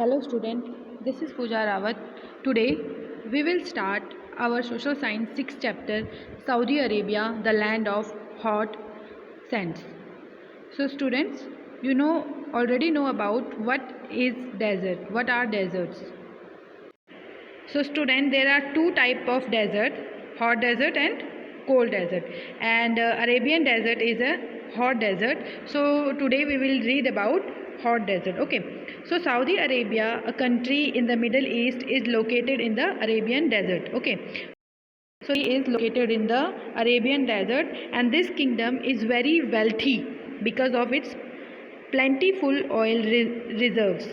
Hello student, this is Pooja Rawat. Today we will start our social science 6th chapter, Saudi Arabia, the land of hot sands. So students, already know about what is desert, what are deserts. So student, there are two type of desert, hot desert and cold desert, and Arabian desert is a hot desert. So today we will read about hot desert. Okay, so Saudi Arabia, a country in the Middle East, is located in the Arabian desert. Okay, so it is located in the Arabian desert, and this kingdom is very wealthy because of its plentiful oil reserves.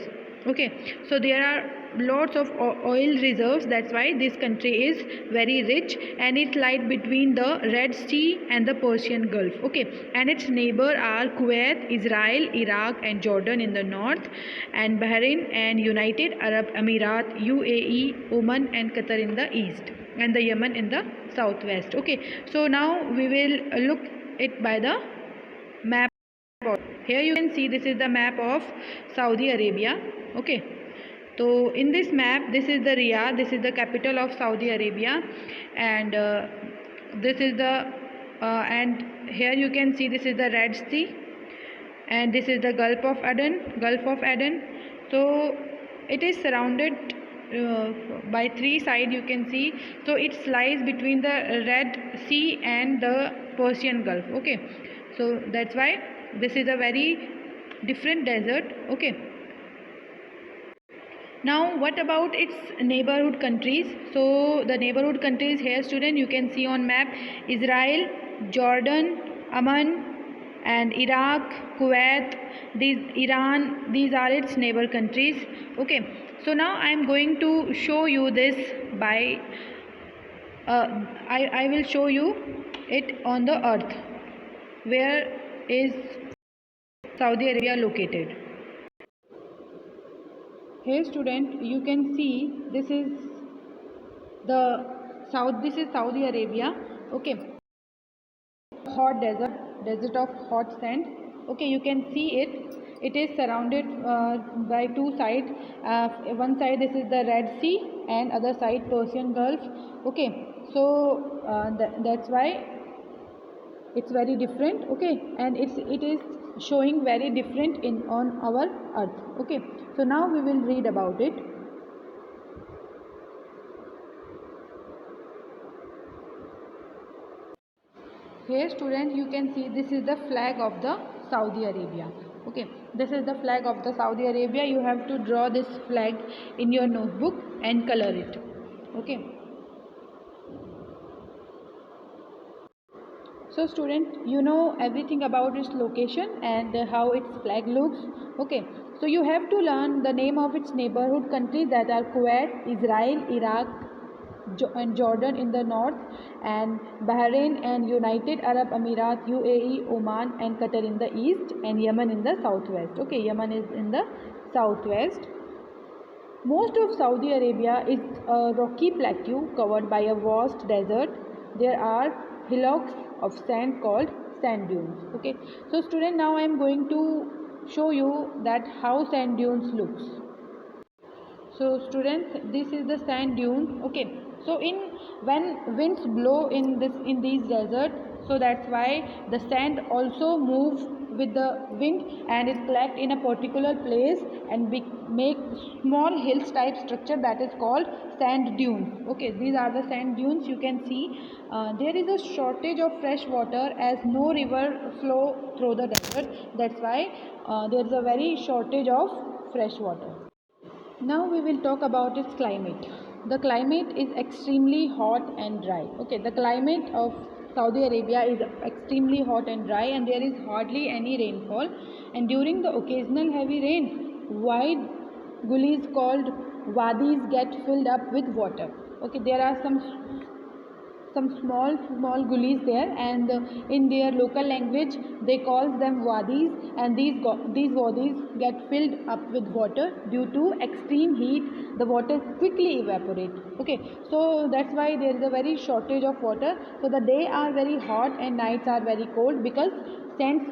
Okay, so there are lots of oil reserves. That's why this country is very rich, and it lies between the Red Sea and the Persian Gulf. Okay, and its neighbor are Kuwait, Israel, Iraq and Jordan in the north, and Bahrain and United Arab Emirates, UAE, Oman and Qatar in the east, and the Yemen in the southwest. Okay, so now we will look it by the map. Here you can see this is the map of Saudi Arabia. Okay, so in this map, this is the Riyadh, this is the capital of Saudi Arabia, and this is the and here you can see this is the Red Sea, and this is the Gulf of Aden. So it is surrounded by three sides, you can see. So it lies between the Red Sea and the Persian Gulf. Okay, so that's why this is a very different desert. Okay, now what about its neighborhood countries? So the neighborhood countries here student, you can see on map: Israel, Jordan, Oman and Iraq, Kuwait, Iran. These are its neighbor countries. Okay, so now I am going to show you this by I will show you it on the earth. Where is Saudi Arabia located? Here student, you can see this is Saudi Arabia. Okay, hot desert of hot sand. Okay, you can see it is surrounded by two sides. One side this is the Red Sea, and other side Persian Gulf. Okay, so that's why it's very different. Okay, and it is showing very different in on our earth. Okay, so now we will read about it. Here student, you can see this is the flag of the Saudi Arabia. Okay, this is the flag of the Saudi Arabia. You have to draw this flag in your notebook and color it. Okay, so student, you know everything about its location and how its flag looks. Okay, so you have to learn the name of its neighborhood countries, that are Kuwait, Israel, Iraq and Jordan in the north, and Bahrain and United Arab Emirates, UAE, Oman and Qatar in the east, and Yemen in the southwest. Okay, Yemen is in the southwest. Most of Saudi Arabia is a rocky plateau covered by a vast desert. There are hillocks of sand called sand dunes. Okay, so student, now I am going to show you that how sand dunes looks. So students, this is the sand dune. Okay, so when winds blow in these deserts, so that's why the sand also moves with the wind, and it collect in a particular place and make small hills type structure, that is called sand dunes. Okay, these are the sand dunes. You can see there is a shortage of fresh water as no river flow through the desert. That's why there is a very shortage of fresh water. Now we will talk about its climate. The climate is extremely hot and dry. Okay, the climate of Saudi Arabia is extremely hot and dry, and there is hardly any rainfall. And during the occasional heavy rain, wide gullies called wadis get filled up with water. Okay, there are some small gullies there, and in their local language they call them wadis, and these wadis get filled up with water. Due to extreme heat, the water quickly evaporate. Okay, so that's why there is a very shortage of water. So the day are very hot and nights are very cold, because sands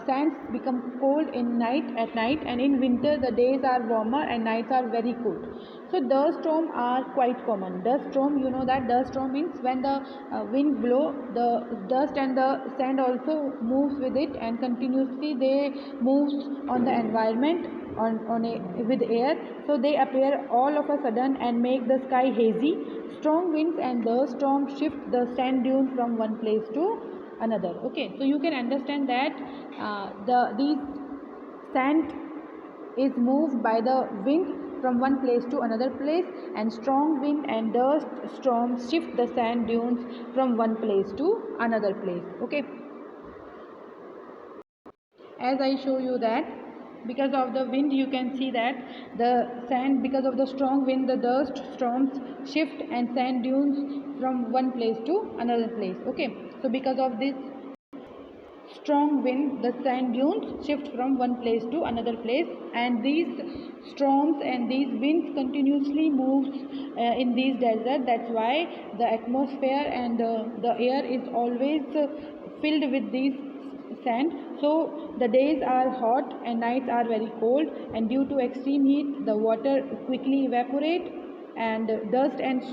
sands become cold at night, and in winter the days are warmer and nights are very cold. So dust storm are quite common. Dust storm, you know that dust storm means when the wind blow, the dust and the sand also moves with it, and continuously they moves on the environment with air, so they appear all of a sudden and make the sky hazy. Strong winds and dust storm shift the sand dunes from one place to another. Okay, so you can understand that these sand is moved by the wind from one place to another place, and strong wind and dust storms shift the sand dunes from one place to another place. Okay, as I show you that because of the wind, you can see that the sand, because of the strong wind, the dust storms shift and sand dunes from one place to another place. Okay, so because of this strong wind, the sand dunes shift from one place to another place, and these storms and these winds continuously moves in these deserts. That's why the atmosphere and the air is always filled with these sand. So the days are hot and nights are very cold, and due to extreme heat the water quickly evaporate, and dust and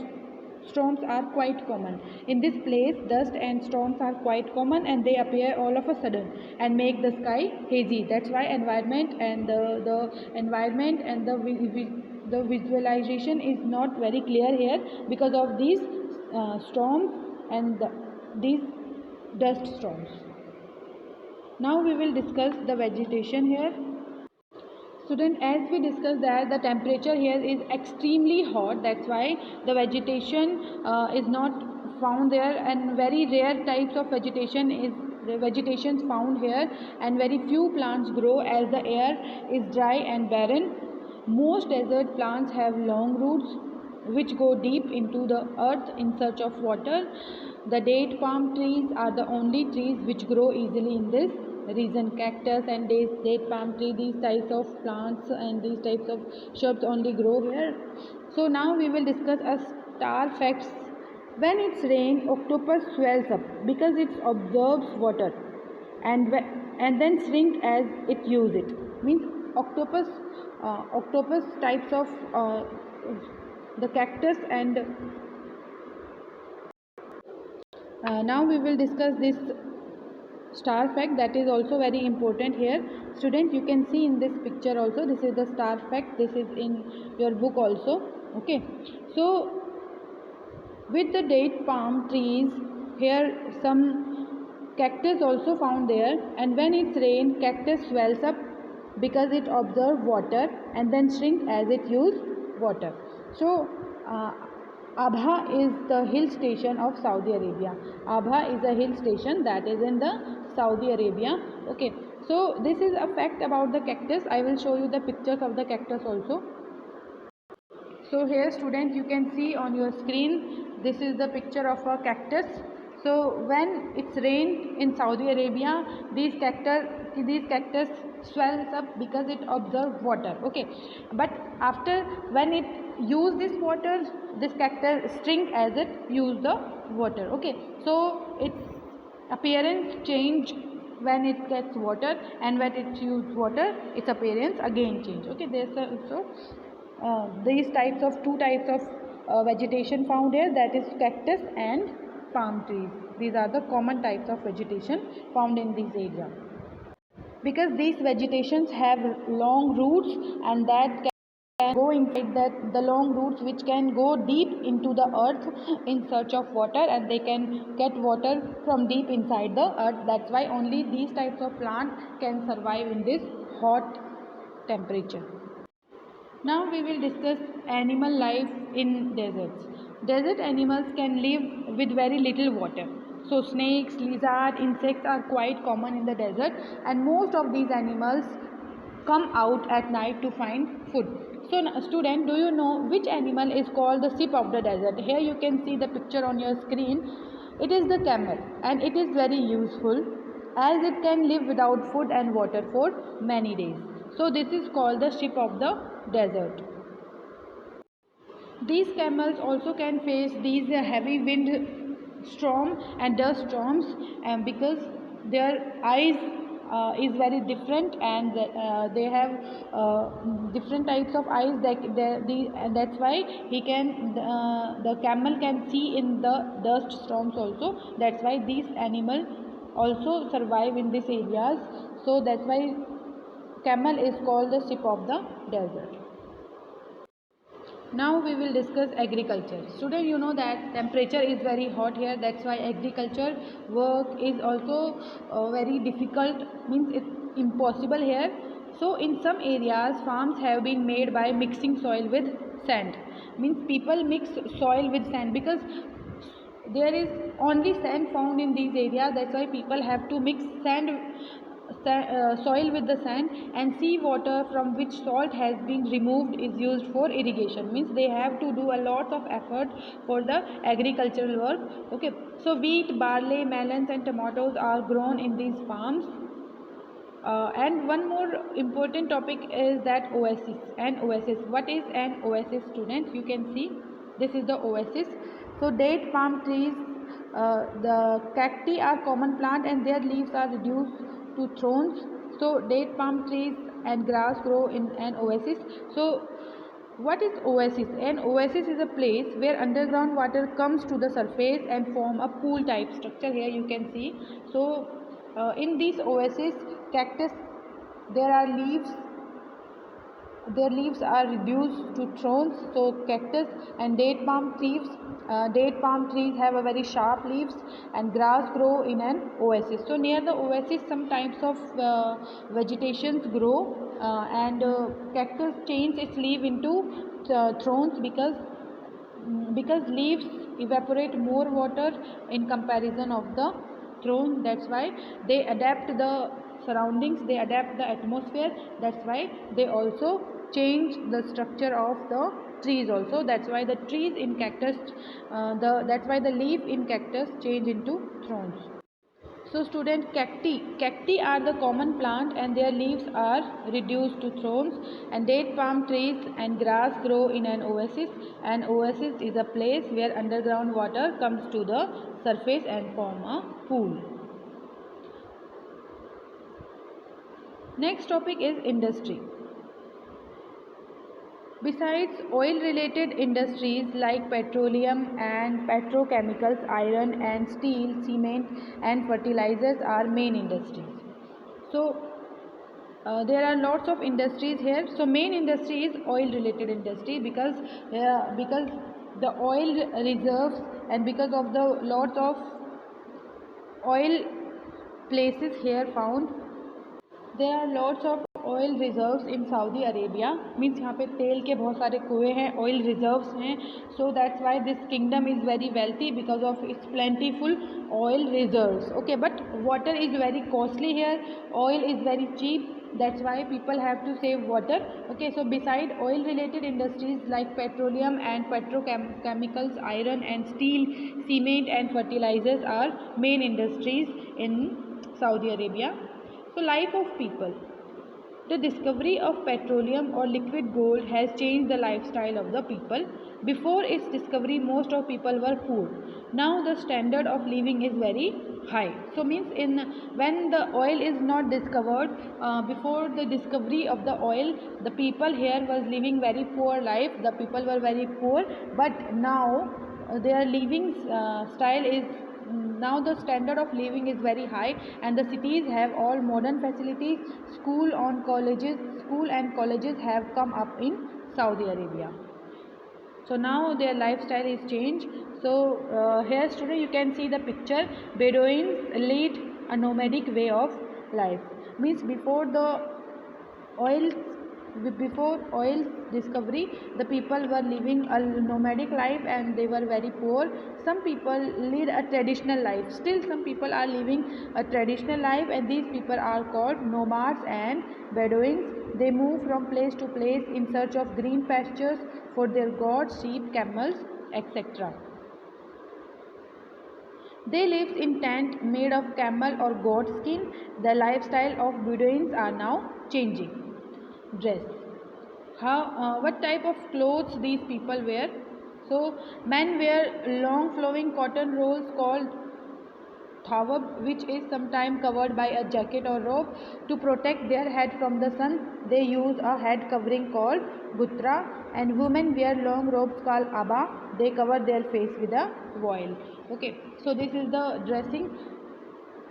storms are quite common. In this place dust and storms are quite common, and they appear all of a sudden and make the sky hazy. That's why environment and the visualization is not very clear here because of these storms and these dust storms. Now we will discuss the vegetation here. Student, as we discussed that the temperature here is extremely hot, that's why the vegetation is not found there, and very rare types of vegetations found here, and very few plants grow as the air is dry and barren. Most desert plants have long roots which go deep into the earth in search of water. The date palm trees are the only trees which grow easily in this region. Cactus and date palm tree, these types of plants and these types of shrubs only grow here. So now we will discuss a star facts. When it's rain, octopus swells up because it absorbs water and then shrink as it use it. Means octopus types of the cactus, and now we will discuss this star fact that is also very important here. Student, you can see in this picture also, this is the star fact, this is in your book also. Okay, so with the date palm trees here, some cactus also found there, and when it's rain cactus swells up because it absorbs water and then shrink as it use water. So Abha is the hill station of Saudi Arabia. Abha is a hill station that is in the Saudi Arabia. Okay, so this is a fact about the cactus. I will show you the pictures of the cactus also. So here student, you can see on your screen, this is the picture of a cactus. So when it's rained in Saudi Arabia, these cactus swells up because it absorbs water. Okay, but after when it use this water, this cactus shrink as it use the water. Okay, so its appearance change when it gets water, and when it use water its appearance again change. Okay, there's also these two types of vegetation found here, that is cactus and palm trees. These are the common types of vegetation found in this area, because these vegetations have long roots, and that can go inside the long roots which can go deep into the earth in search of water, and they can get water from deep inside the earth. That's why only these types of plants can survive in this hot temperature. Now we will discuss animal life in deserts. Desert animals can live with very little water. So snakes, lizards, insects are quite common in the desert, and most of these animals come out at night to find food. So student, do you know which animal is called the sheep of the desert? Here you can see the picture on your screen. It is the camel, and it is very useful as it can live without food and water for many days. So this is called the sheep of the desert. These camels also can face these heavy wind storm and dust storms, because their eyes is very different, and they have different types of eyes. And that's why the camel can see in the dust storms also. That's why these animals also survive in these areas. So that's why camel is called the sheep of the desert. Now we will discuss agriculture. Student, you know that temperature is very hot here. That's why agriculture work is also very difficult. Means it's impossible here. So in some areas, farms have been made by mixing soil with sand. Means people mix soil with sand because there is only sand found in these areas. That's why people have to mix soil with the sand, and sea water from which salt has been removed is used for irrigation. Means they have to do a lot of effort for the agricultural work. Okay, so wheat, barley, melons and tomatoes are grown in these farms. And one more important topic is that oasis. An oasis, what is an oasis, student? You can see this is the oasis. So date palm trees, the cacti are common plant and their leaves are reduced to thorns. So date palm trees and grass grow in an oasis. So what is oasis? An oasis is a place where underground water comes to the surface and form a pool type structure. Here you can see. So in these oasis, cactus, there are leaves, their leaves are reduced to thorns. So cactus and date palm trees have a very sharp leaves, and grass grow in an oasis. So near the oasis some types of vegetations grow, and cactus changes its leaf into thorns because leaves evaporate more water in comparison of the thorn. That's why they adapt the surroundings, they adapt the atmosphere. That's why they also change the structure of the trees also. That's why the trees in cactus, that's why the leaf in cactus change into thorns. So student, cacti are the common plant and their leaves are reduced to thorns, and date palm trees and grass grow in an oasis. An oasis is a place where underground water comes to the surface and form a pool. Next topic is industry. Besides oil-related industries like petroleum and petrochemicals, iron and steel, cement and fertilizers are main industries. So there are lots of industries here. So main industry is oil-related industry because the oil reserves, and because of the lots of oil places here found, there are lots of oil reserves in Saudi Arabia. Means यहाँ पे तेल के बहुत सारे कुएँ हैं, oil reserves हैं. So that's why this kingdom is very wealthy because of its plentiful oil reserves. Okay, but water is very costly here. Oil is very cheap. That's why people have to save water. Okay, so beside oil related industries like petroleum and petrochemicals, iron and steel, cement and fertilizers are main industries in Saudi Arabia. So life of people. The discovery of petroleum or liquid gold has changed the lifestyle of the people. Before its discovery, most of people were poor. Now the standard of living is very high. So means when the oil is not discovered, before the discovery of the oil, the people here was living very poor life. The people were very poor, but now their living style is, now the standard of living is very high, and the cities have all modern facilities. School and colleges have come up in Saudi Arabia. So now their lifestyle is changed. So here student, you can see the picture. Bedouins lead a nomadic way of life. Means before oil discovery, the people were living a nomadic life and they were very poor. Some people lead a traditional life. Still some people are living a traditional life, and these people are called nomads and Bedouins. They move from place to place in search of green pastures for their goats, sheep, camels, etc. They lived in tents made of camel or goat skin. The lifestyle of Bedouins are now changing. Dress. What type of clothes these people wear? So men wear long flowing cotton rolls called thawab, which is sometimes covered by a jacket or robe. To protect their head from the sun, they use a head covering called gutra, and women wear long robes called aba. They cover their face with a voile. Okay, so this is the dressing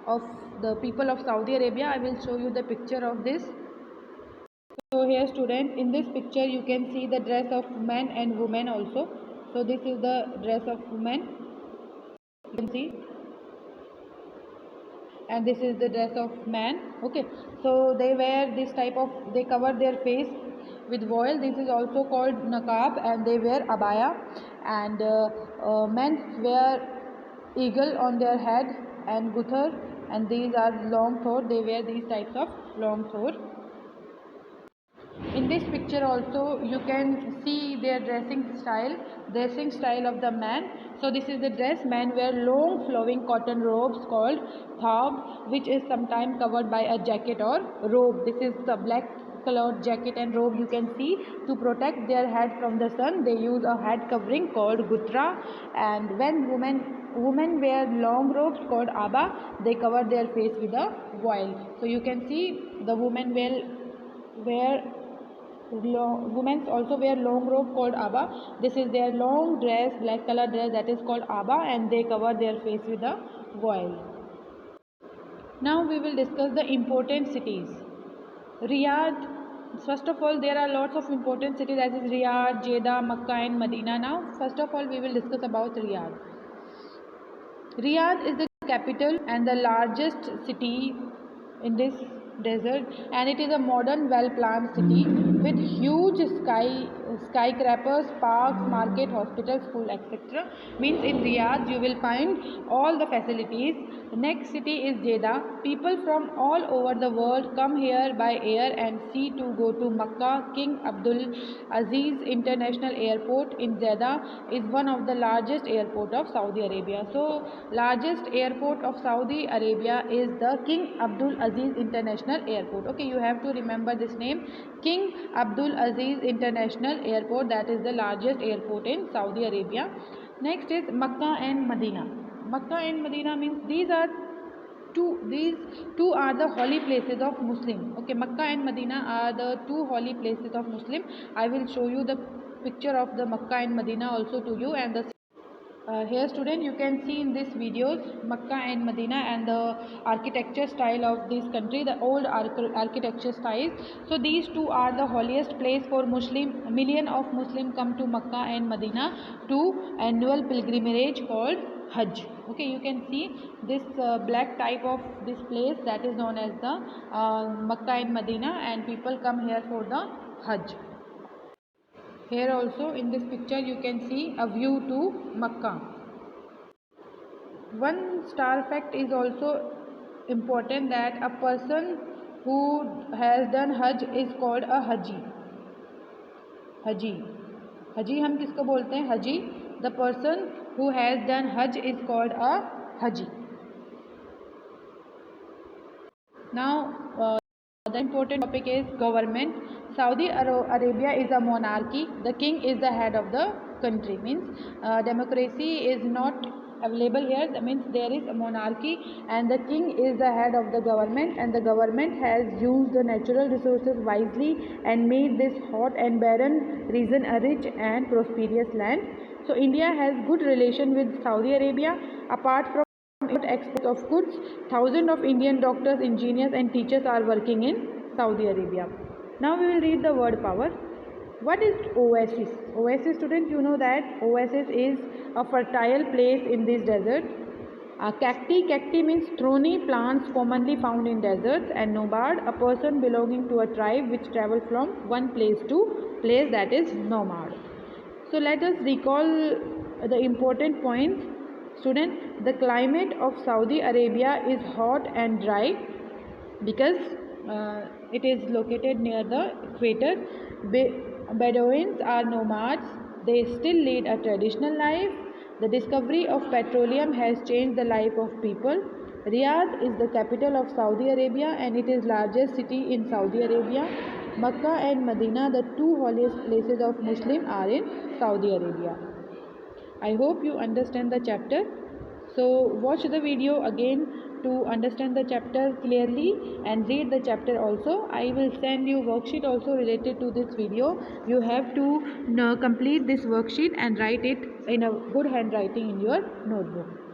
of the people of Saudi Arabia. I will show you the picture of this. So here student, in this picture you can see the dress of men and women also. So this is the dress of women, you can see, and this is the dress of man. Okay, so they wear this type of, they cover their face with voile. This is also called naqab, and they wear abaya, and men wear eagle on their head and guthar, and these are long thor. They wear these types of long thor. In this picture also you can see their dressing style of the man. So this is the dress. Men wear long flowing cotton robes called thawb, which is sometimes covered by a jacket or robe. This is the black colored jacket and robe you can see. To protect their head from the sun, they use a head covering called gutra, and when women wear long robes called aba, they cover their face with a voile. So you can see the women wear women also wear long robe called aba. This is their long dress, black color dress, that is called aba, and they cover their face with a voile. Now we will discuss the important cities. Riyadh. First of all, there are lots of important cities, as is Riyadh, Jeddah, Makkah and Medina. Now first of all we will discuss about Riyadh. Riyadh is the capital and the largest city in this desert, and it is a modern, well-planned city with huge skyscrapers, parks, market, hospitals, school, etc. Means in Riyadh you will find all the facilities. The next city is Jeddah. People from all over the world come here by air and sea to go to Makkah. King Abdul Aziz International Airport in Jeddah is one of the largest airport of Saudi Arabia. So largest airport of Saudi Arabia is the King Abdul Aziz International Airport. Okay, you have to remember this name, King Abdul Aziz International Airport. That is the largest airport in Saudi Arabia. Next is Makkah and Medina. Makkah and Medina means these two are the holy places of Muslim. Okay, Makkah and Medina are the two holy places of Muslim. I will show you the picture of the Makkah and Medina also to you, and the here student, you can see in this videos Makkah and Medina and the architecture style of this country, the old architecture styles. So these two are the holiest place for Muslim. Million of Muslim come to Makkah and Medina to annual pilgrimage called Hajj. Okay, you can see this black type of this place, that is known as the Makkah and Medina, and people come here for the Hajj. Here also in this picture you can see a view to Makkah. One star fact is also important, that a person who has done Hajj is called a Haji. Haji हम किसको बोलते हैं? Haji. The person who has done Hajj is called a Haji. Now the important topic is government. Saudi Arabia is a monarchy. The king is the head of the country. Means democracy is not available here. That means there is a monarchy and the king is the head of the government, and the government has used the natural resources wisely and made this hot and barren region a rich and prosperous land. So India has good relation with Saudi Arabia. Apart from exports of goods, thousands of Indian doctors, engineers and teachers are working in Saudi Arabia. Now we will read the word power. What is oasis? Oasis, students, you know that oasis is a fertile place in this desert. Cacti means thorny plants commonly found in deserts, and nomad, a person belonging to a tribe which travel from one place to place, that is nomad. So let us recall the important points. Student, the climate of Saudi Arabia is hot and dry because it is located near the equator. Bedouins are nomads. They still lead a traditional life. The discovery of petroleum has changed the life of people. Riyadh is the capital of Saudi Arabia and it is largest city in Saudi Arabia. Makkah and Medina, the two holiest places of Muslim, are in Saudi Arabia. I hope you understand the chapter. So watch the video again to understand the chapter clearly and read the chapter also. I will send you worksheet also related to this video. You have to complete this worksheet and write it in a good handwriting in your notebook.